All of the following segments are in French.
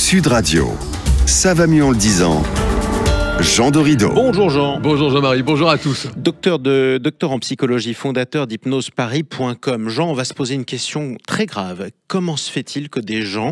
Sud Radio. Ça va mieux en le disant. Jean Dorido. Bonjour Jean. Bonjour Jean-Marie, bonjour à tous. Docteur en psychologie, fondateur d'hypnoseparis.com. Jean, on va se poser une question très grave. Comment se fait-il que des gens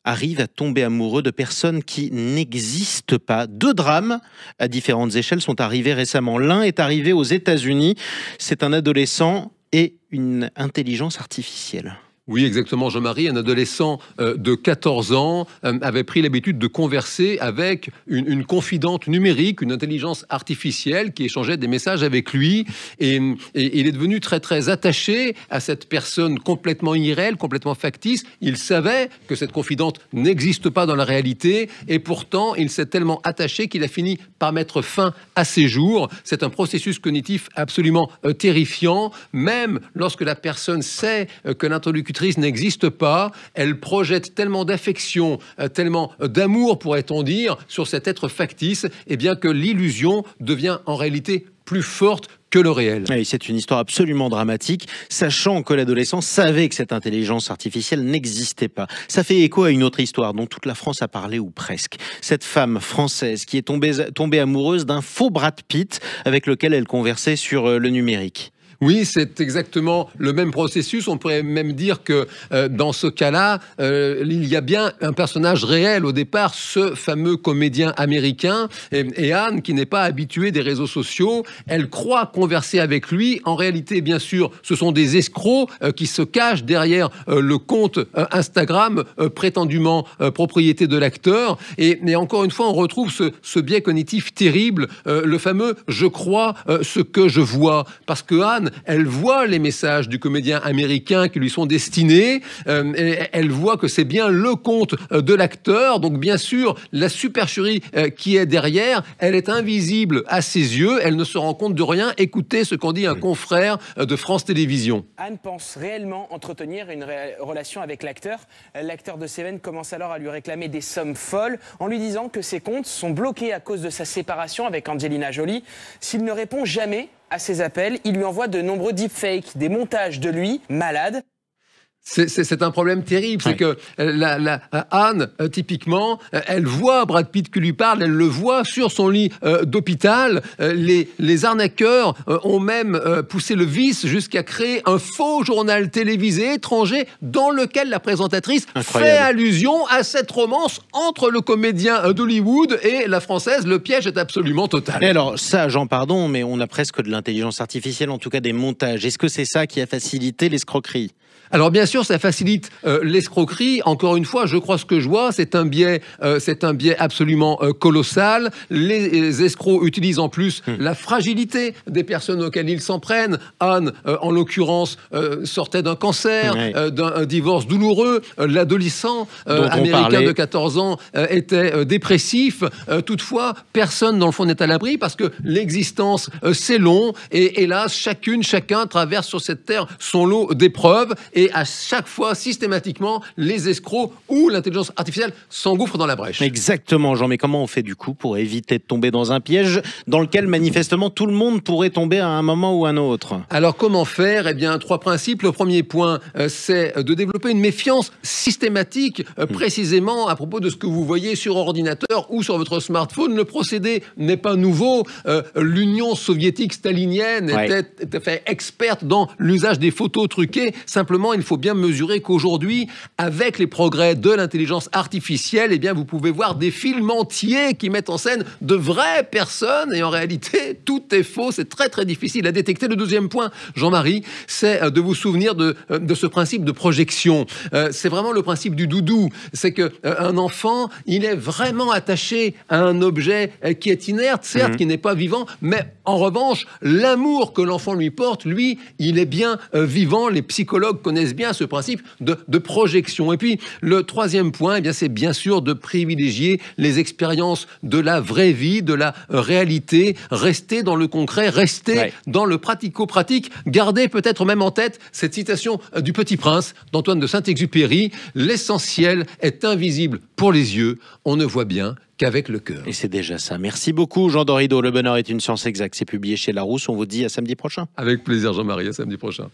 arrivent à tomber amoureux de personnes qui n'existent pas? Deux drames à différentes échelles sont arrivés récemment. L'un est arrivé aux États-Unis. C'est un adolescent et une intelligence artificielle. Oui, exactement, Jean-Marie. Un adolescent de 14 ans avait pris l'habitude de converser avec une confidente numérique, une intelligence artificielle qui échangeait des messages avec lui. Et il est devenu très, très attaché à cette personne complètement irréelle, complètement factice. Il savait que cette confidente n'existe pas dans la réalité. Et pourtant, il s'est tellement attaché qu'il a fini par mettre fin à ses jours. C'est un processus cognitif absolument terrifiant. Même lorsque la personne sait que l'interlocutrice n'existe pas, elle projette tellement d'affection, tellement d'amour, pourrait-on dire, sur cet être factice, et bien que l'illusion devient en réalité plus forte que le réel. Oui, c'est une histoire absolument dramatique, sachant que l'adolescent savait que cette intelligence artificielle n'existait pas. Ça fait écho à une autre histoire dont toute la France a parlé, ou presque. Cette femme française qui est tombée amoureuse d'un faux Brad Pitt avec lequel elle conversait sur le numérique. Oui, c'est exactement le même processus. On pourrait même dire que dans ce cas-là, il y a bien un personnage réel au départ, ce fameux comédien américain. Et Anne, qui n'est pas habituée des réseaux sociaux, elle croit converser avec lui. En réalité, bien sûr, ce sont des escrocs qui se cachent derrière le compte Instagram prétendument propriété de l'acteur. Et encore une fois, on retrouve ce biais cognitif terrible, le fameux « je crois ce que je vois ». Parce que Anne, elle voit les messages du comédien américain qui lui sont destinés, et elle voit que c'est bien le compte de l'acteur. Donc bien sûr, la supercherie qui est derrière, elle est invisible à ses yeux, elle ne se rend compte de rien. Écoutez ce qu'en dit un confrère de France Télévisions. Anne pense réellement entretenir une relation avec l'acteur. L'acteur de Seven commence alors à lui réclamer des sommes folles en lui disant que ses comptes sont bloqués à cause de sa séparation avec Angelina Jolie. S'il ne répond jamais à ses appels, il lui envoie de nombreux deepfakes, des montages de lui, malade. C'est un problème terrible, c'est que Anne, typiquement, elle voit Brad Pitt qui lui parle, elle le voit sur son lit d'hôpital. Les arnaqueurs ont même poussé le vice jusqu'à créer un faux journal télévisé étranger dans lequel la présentatrice fait allusion à cette romance entre le comédien d'Hollywood et la française. Le piège est absolument total. Et alors ça, Jean, pardon, mais on a presque de l'intelligence artificielle, en tout cas des montages. Est-ce que c'est ça qui a facilité l'escroquerie ? Alors bien sûr, ça facilite l'escroquerie. Encore une fois, je crois ce que je vois, c'est un biais absolument colossal. Les escrocs utilisent en plus la fragilité des personnes auxquelles ils s'en prennent. Anne, en l'occurrence, sortait d'un cancer, d'un divorce douloureux. L'adolescent américain de 14 ans était dépressif. Toutefois, personne dans le fond n'est à l'abri parce que l'existence, c'est long. Et hélas, chacun traverse sur cette terre son lot d'épreuves. Et à chaque fois, systématiquement, les escrocs ou l'intelligence artificielle s'engouffrent dans la brèche. Exactement, Jean. Mais comment on fait du coup pour éviter de tomber dans un piège dans lequel manifestement tout le monde pourrait tomber à un moment ou un autre? Alors comment faire? Eh bien, 3 principes. Le premier point, c'est de développer une méfiance systématique, précisément à propos de ce que vous voyez sur ordinateur ou sur votre smartphone. Le procédé n'est pas nouveau. L'Union soviétique stalinienne était fait experte dans l'usage des photos truquées. Simplement, il faut bien mesurer qu'aujourd'hui, avec les progrès de l'intelligence artificielle, eh bien, vous pouvez voir des films entiers qui mettent en scène de vraies personnes et en réalité, tout est faux. C'est très, très difficile à détecter. Le deuxième point, Jean-Marie, c'est de vous souvenir de ce principe de projection. C'est vraiment le principe du doudou. C'est qu'un enfant, il est vraiment attaché à un objet qui est inerte, certes, qui n'est pas vivant, mais en revanche, l'amour que l'enfant lui porte, lui, il est bien vivant. Les psychologues connaissent bien ce principe de projection. Et puis, le troisième point, eh bien, c'est bien sûr de privilégier les expériences de la vraie vie, de la réalité. Rester dans le concret, rester dans le pratico-pratique. Gardez peut-être même en tête cette citation du Petit Prince d'Antoine de Saint-Exupéry. L'essentiel est invisible pour les yeux. On ne voit bien qu'avec le cœur. Et c'est déjà ça. Merci beaucoup, Jean Dorido. Le bonheur est une science exacte. C'est publié chez Larousse. On vous dit à samedi prochain. Avec plaisir, Jean-Marie. À samedi prochain.